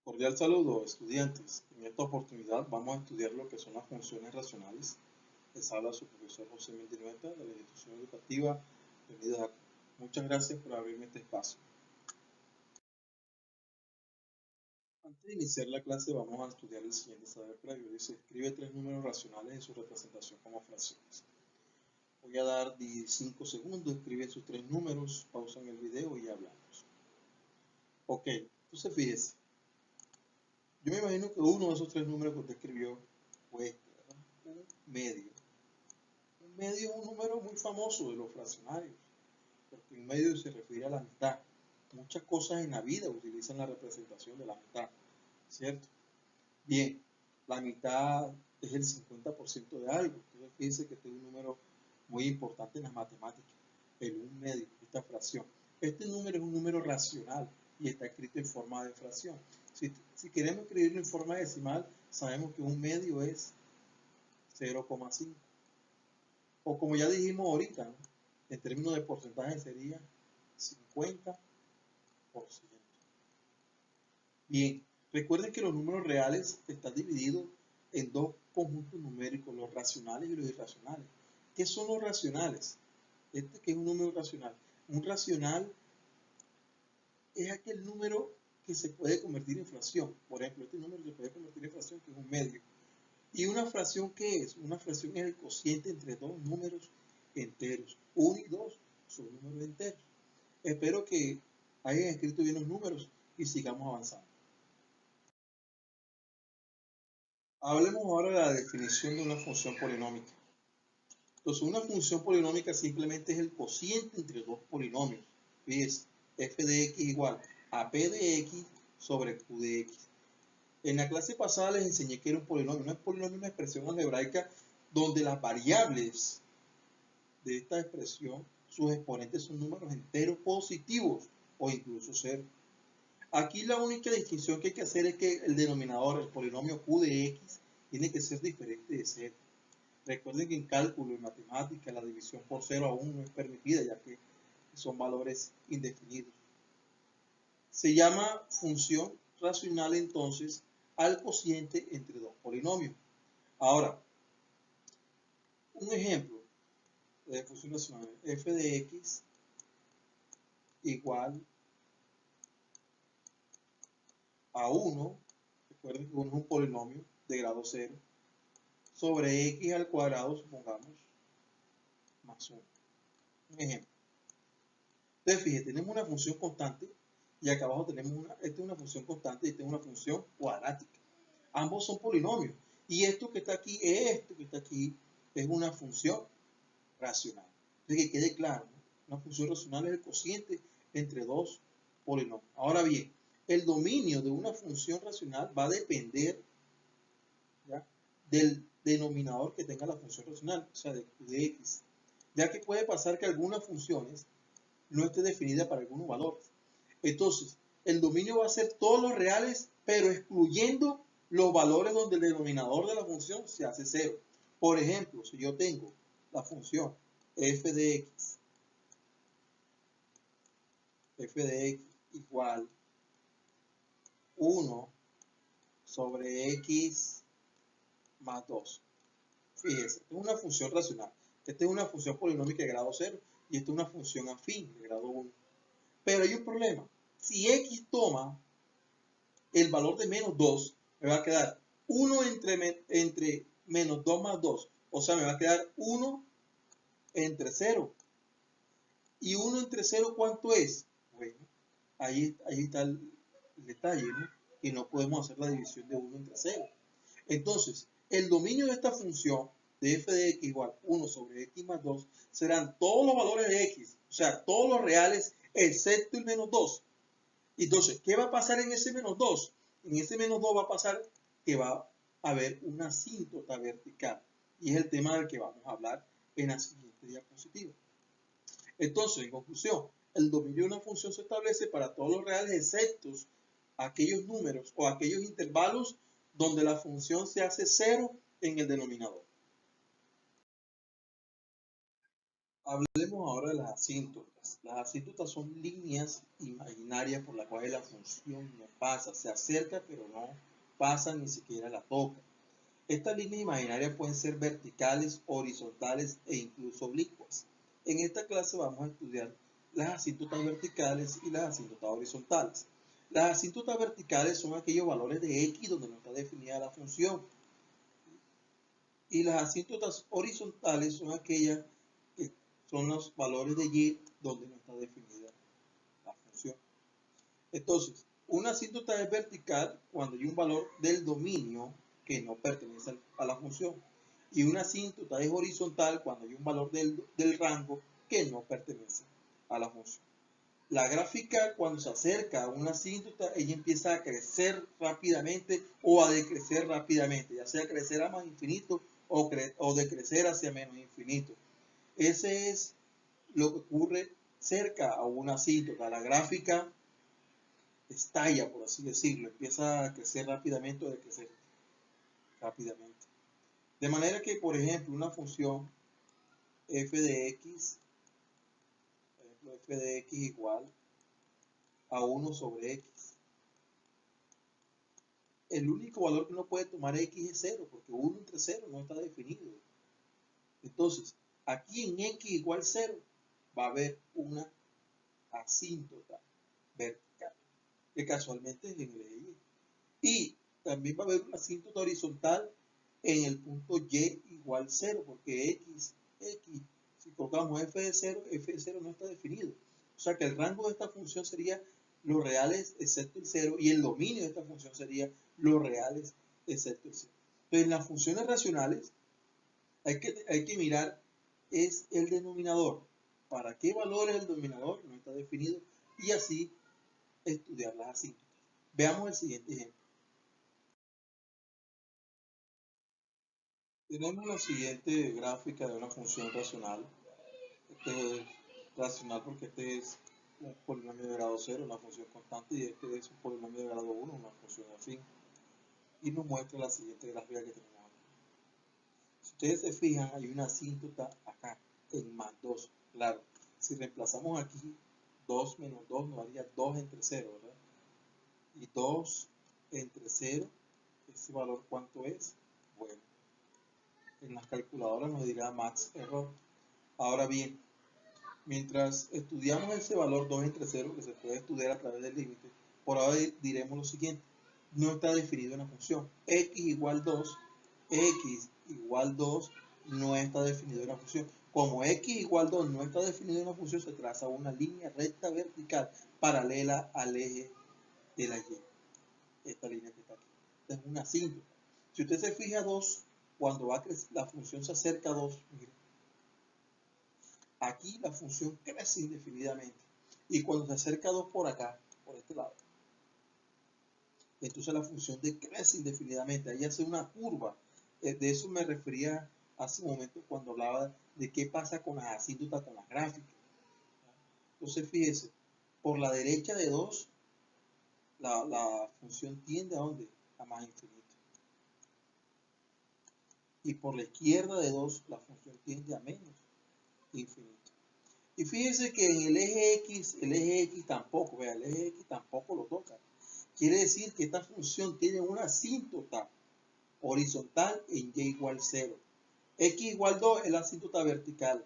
Cordial saludo, estudiantes. En esta oportunidad vamos a estudiar lo que son las funciones racionales. Les habla su profesor José Mendinueta de la institución educativa Unida. Muchas gracias por abrirme este espacio. Antes de iniciar la clase vamos a estudiar el siguiente saber previo. Dice, escribe tres números racionales en su representación como fracciones. Voy a dar 5 segundos, escribe sus tres números, pausan el video y hablamos. Ok, entonces fíjese. Yo me imagino que uno de esos tres números que usted escribió fue este, ¿verdad? Un medio. Un medio es un número muy famoso de los fraccionarios, porque un medio se refiere a la mitad. Muchas cosas en la vida utilizan la representación de la mitad, ¿cierto? Bien, la mitad es el 50% de algo. Entonces fíjense que este es un número muy importante en las matemáticas, el un medio, esta fracción. Este número es un número racional y está escrito en forma de fracción. Si queremos escribirlo en forma decimal, sabemos que un medio es 0,5. O como ya dijimos ahorita, ¿no? En términos de porcentaje sería 50%. Bien, recuerden que los números reales están divididos en dos conjuntos numéricos, los racionales y los irracionales. ¿Qué son los racionales? Este que es un número racional. Un racional es aquel número que se puede convertir en fracción. Por ejemplo, este número se puede convertir en fracción, que es un medio. ¿Y una fracción qué es? Una fracción es el cociente entre dos números enteros. 1 y 2 son números enteros. Espero que hayan escrito bien los números y sigamos avanzando. Hablemos ahora de la definición de una función polinómica. Entonces, una función polinómica simplemente es el cociente entre dos polinomios. Fíjense, f de x igual a p de x sobre q de x. En la clase pasada les enseñé que era un polinomio. Un polinomio es una expresión algebraica donde las variables de esta expresión, sus exponentes son números enteros positivos o incluso cero. Aquí la única distinción que hay que hacer es que el denominador, el polinomio q de x, tiene que ser diferente de 0. Recuerden que en cálculo, en matemática, la división por 0 aún no es permitida, ya que son valores indefinidos. Se llama función racional entonces al cociente entre dos polinomios. Ahora, un ejemplo de función racional, f de x igual a 1, recuerden que 1 es un polinomio de grado 0, sobre x al cuadrado, supongamos, más 1. Un ejemplo. Entonces, fíjense, tenemos una función constante y acá abajo tenemos esta es una función constante y esta es una función cuadrática. Ambos son polinomios. Y esto que está aquí, es una función racional. Entonces, que quede claro, ¿no? Una función racional es el cociente entre dos polinomios. Ahora bien, el dominio de una función racional va a depender, ¿ya?, del denominador que tenga la función racional, o sea, de x. Ya que puede pasar que algunas funciones no esté definida para algunos valores. Entonces, el dominio va a ser todos los reales, pero excluyendo los valores donde el denominador de la función se hace 0. Por ejemplo, si yo tengo la función f de x igual 1 sobre x más 2. Fíjense, esta es una función racional. Esta es una función polinómica de grado 0 y esta es una función afín de grado 1. Pero hay un problema. Si x toma el valor de menos 2, me va a quedar 1 entre menos 2 más 2. O sea, me va a quedar 1 entre 0. ¿Y 1 entre 0 cuánto es? Bueno, ahí está el detalle, ¿no? Y no podemos hacer la división de 1 entre 0. Entonces, el dominio de esta función de f de x igual 1 sobre x más 2 serán todos los valores de x, o sea, todos los reales, excepto el menos 2. Entonces, ¿qué va a pasar en ese menos 2? En ese menos 2 va a pasar que va a haber una asíntota vertical. Y es el tema del que vamos a hablar en la siguiente diapositiva. Entonces, en conclusión, el dominio de una función se establece para todos los reales excepto aquellos números o aquellos intervalos donde la función se hace 0 en el denominador. Hablemos ahora de las asíntotas. Las asíntotas son líneas imaginarias por las cuales la función no pasa, se acerca pero no pasa, ni siquiera la toca. Estas líneas imaginarias pueden ser verticales, horizontales e incluso oblicuas. En esta clase vamos a estudiar las asíntotas verticales y las asíntotas horizontales. Las asíntotas verticales son aquellos valores de x donde no está definida la función. Y las asíntotas horizontales son aquellas que son los valores de y donde no está definida la función. Entonces, una asíntota es vertical cuando hay un valor del dominio que no pertenece a la función. Y una asíntota es horizontal cuando hay un valor del rango que no pertenece a la función. La gráfica, cuando se acerca a una asíntota, ella empieza a crecer rápidamente o a decrecer rápidamente, ya sea crecer a más infinito o decrecer hacia menos infinito. Ese es lo que ocurre cerca a una asíntota. La gráfica estalla, por así decirlo, empieza a crecer rápidamente o a decrecer rápidamente. De manera que, por ejemplo, una función f de x, por ejemplo, f de x igual a 1 sobre x. El único valor que uno puede tomar x es 0, porque 1 entre 0 no está definido. Entonces, aquí en x igual 0 va a haber una asíntota vertical, que casualmente es en el eje y. Y también va a haber una asíntota horizontal en el punto y igual 0, porque x, si colocamos f de 0 no está definido. O sea que el rango de esta función sería los reales excepto el 0 y el dominio de esta función sería los reales excepto el 0. Entonces, en las funciones racionales hay que mirar es el denominador. ¿Para qué valor es el denominador? No está definido. Y así estudiar las asíntotas. Veamos el siguiente ejemplo. Tenemos la siguiente gráfica de una función racional. Este es racional porque este es un polinomio de grado 0, una función constante, y este es un polinomio de grado 1, una función afín. Y nos muestra la siguiente gráfica que tenemos aquí. Si ustedes se fijan, hay una asíntota acá, en más 2. Claro, si reemplazamos aquí 2 menos 2 nos daría 2 entre 0, ¿verdad? Y 2 entre 0, ¿ese valor cuánto es? Bueno, en las calculadoras nos dirá max error. Ahora bien, mientras estudiamos ese valor 2 entre 0, que se puede estudiar a través del límite, por ahora diremos lo siguiente. No está definido una función. X igual 2, X igual 2 no está definido una función. Como X igual 2 no está definido una función, se traza una línea recta vertical paralela al eje de la Y. Esta línea que está aquí. Es una asíntota. Si usted se fija 2, cuando va a crecer, la función se acerca a 2, mire, aquí la función crece indefinidamente. Y cuando se acerca a 2 por acá, por este lado, entonces la función decrece indefinidamente. Ahí hace una curva. De eso me refería hace un momento cuando hablaba de qué pasa con las asíntotas, con las gráficas. Entonces fíjese, por la derecha de 2, la función tiende a ¿dónde? A más infinito. Y por la izquierda de 2, la función tiende a menos infinito. Y fíjense que en el eje X tampoco, vea, el eje X tampoco lo toca. Quiere decir que esta función tiene una asíntota horizontal en y igual 0. X igual 2 es la asíntota vertical.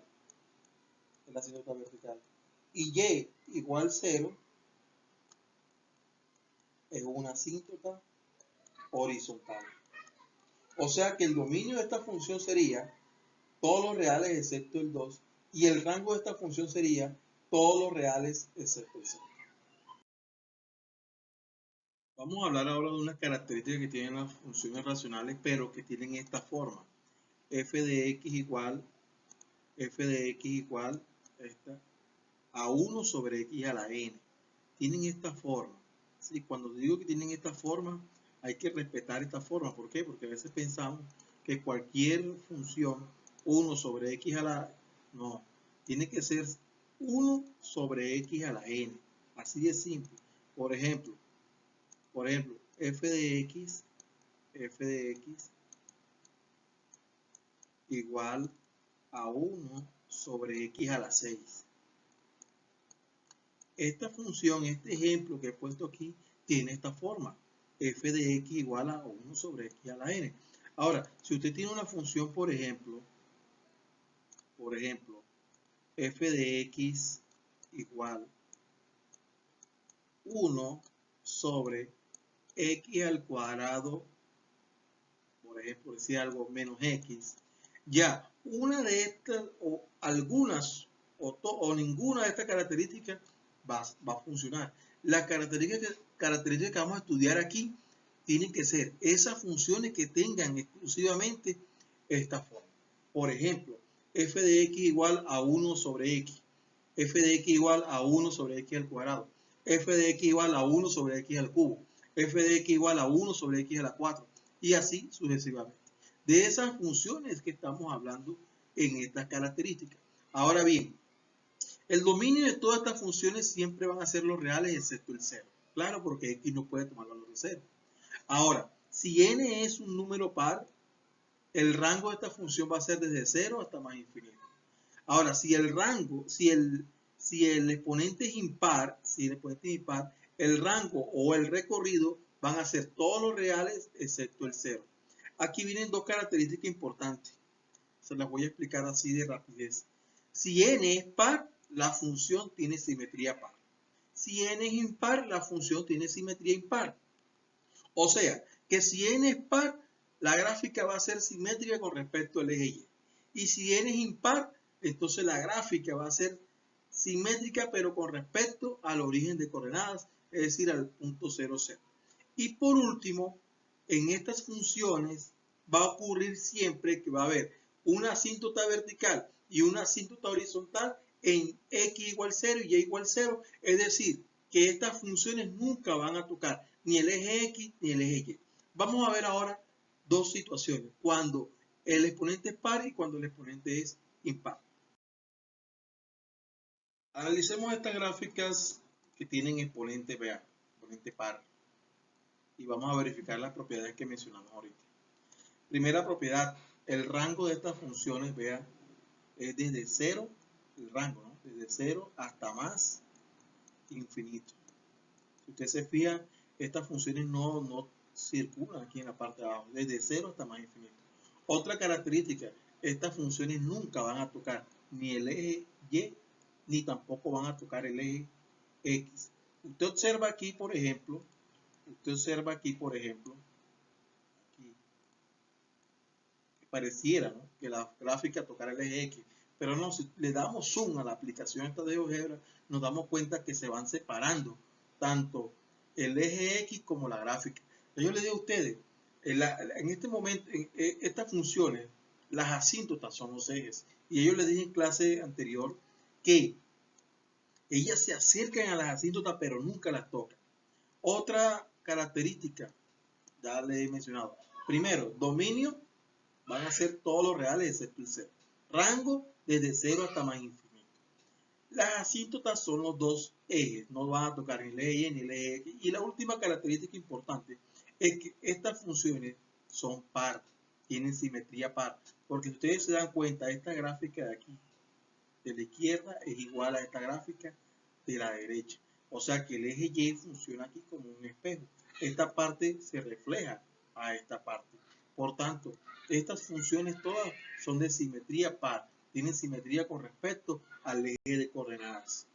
Es la asíntota vertical. Y y igual 0 es una asíntota horizontal. O sea que el dominio de esta función sería todos los reales excepto el 2 y el rango de esta función sería todos los reales excepto el 0. Vamos a hablar ahora de unas características que tienen las funciones racionales, pero que tienen esta forma. F de x igual esta, a 1 sobre x a la n. Tienen esta forma. ¿Sí? Cuando digo que tienen esta forma, hay que respetar esta forma. ¿Por qué? Porque a veces pensamos que cualquier función 1 sobre x a la... No, tiene que ser 1 sobre x a la n. Así de simple. Por ejemplo, f de x igual a 1 sobre x a la 6. Esta función, este ejemplo que he puesto aquí, tiene esta forma. F de x igual a 1 sobre x a la n. Ahora, si usted tiene una función, por ejemplo, f de x igual 1 sobre x al cuadrado, por ejemplo, decir algo menos x, ya una de estas o algunas o ninguna de estas características va a funcionar. Las características que vamos a estudiar aquí tienen que ser esas funciones que tengan exclusivamente esta forma. Por ejemplo, f de x igual a 1 sobre x, f de x igual a 1 sobre x al cuadrado, f de x igual a 1 sobre x al cubo, f de x igual a 1 sobre x a la 4, y así sucesivamente. De esas funciones que estamos hablando en estas características. Ahora bien, el dominio de todas estas funciones siempre van a ser los reales excepto el 0. Claro, porque x no puede tomar valor de 0. Ahora, si n es un número par, el rango de esta función va a ser desde 0 hasta más infinito. Ahora, si el exponente es impar, el rango o el recorrido van a ser todos los reales excepto el 0. Aquí vienen dos características importantes. Se las voy a explicar así de rapidez. Si n es par, la función tiene simetría par. Si n es impar, la función tiene simetría impar. O sea, que si n es par, la gráfica va a ser simétrica con respecto al eje Y. Y si n es impar, entonces la gráfica va a ser simétrica pero con respecto al origen de coordenadas, es decir, al punto 0, 0. Y por último, en estas funciones va a ocurrir siempre que va a haber una asíntota vertical y una asíntota horizontal en x igual 0 y y igual 0, es decir, que estas funciones nunca van a tocar ni el eje x ni el eje y. Vamos a ver ahora dos situaciones, cuando el exponente es par y cuando el exponente es impar. Analicemos estas gráficas que tienen exponente, vean, exponente par, y vamos a verificar las propiedades que mencionamos ahorita. Primera propiedad, el rango de estas funciones, vean, es desde 0, el rango, ¿no? Desde 0 hasta más infinito. Si usted se fija, estas funciones no circulan aquí en la parte de abajo, desde 0 hasta más infinito. Otra característica, estas funciones nunca van a tocar ni el eje Y, ni tampoco van a tocar el eje X. Usted observa aquí, por ejemplo, aquí, que pareciera, ¿no?, que la gráfica tocara el eje X, pero no, si le damos zoom a la aplicación esta de GeoGebra, nos damos cuenta que se van separando tanto el eje X como la gráfica. Yo les digo a ustedes, en este momento, estas funciones, las asíntotas son los ejes, y ellos les dije en clase anterior que ellas se acercan a las asíntotas pero nunca las tocan. Otra característica, ya les he mencionado, primero, dominio, van a ser todos los reales excepto el 0. Rango, desde 0 hasta más infinito. Las asíntotas son los dos ejes, no van a tocar ni el eje Y ni el eje X. Y la última característica importante es que estas funciones son par, tienen simetría par. Porque si ustedes se dan cuenta, esta gráfica de aquí, de la izquierda, es igual a esta gráfica de la derecha. O sea que el eje Y funciona aquí como un espejo. Esta parte se refleja a esta parte. Por tanto, estas funciones todas son de simetría par. Tienen simetría con respecto al eje de coordenadas.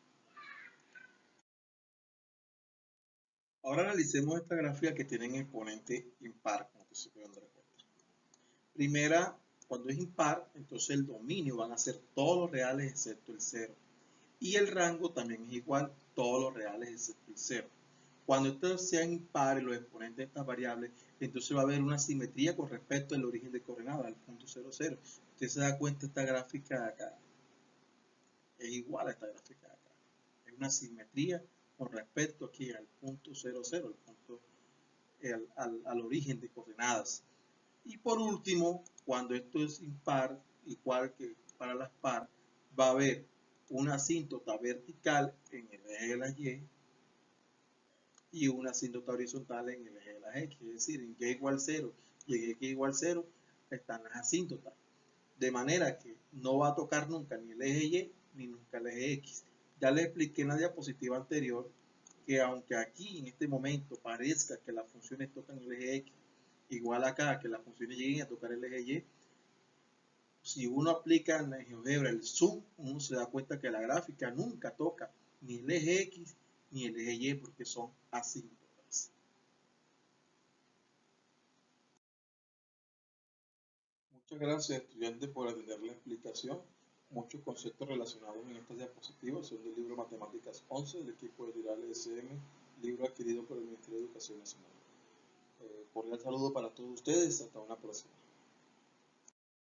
Ahora analicemos esta gráfica que tienen exponente impar, como que se pueden dar cuenta. Primera, cuando es impar, entonces el dominio van a ser todos los reales excepto el 0. Y el rango también es igual, todos los reales excepto el 0. Cuando estos sean impares, los exponentes de estas variables, entonces va a haber una simetría con respecto al origen de coordenadas, al punto 0, 0. Usted se da cuenta, esta gráfica de acá es igual a esta gráfica de acá. Es una simetría con respecto aquí al punto 0, 0, al origen de coordenadas. Y por último, cuando esto es impar, igual que para las par, va a haber una asíntota vertical en el eje de la Y y una asíntota horizontal en el eje de las X. Es decir, en Y igual 0 y en X igual 0 están las asíntotas. De manera que no va a tocar nunca ni el eje Y ni nunca el eje X. Ya les expliqué en la diapositiva anterior que aunque aquí en este momento parezca que las funciones tocan el eje X, igual acá que las funciones lleguen a tocar el eje Y, si uno aplica en la GeoGebra el zoom, uno se da cuenta que la gráfica nunca toca ni el eje X ni el eje Y porque son asíncronas. Muchas gracias, estudiantes, por atender la explicación. Muchos conceptos relacionados en estas diapositivas son del libro Matemáticas 11 del equipo editorial ESM, libro adquirido por el Ministerio de Educación Nacional. Cordial saludo para todos ustedes, hasta una próxima.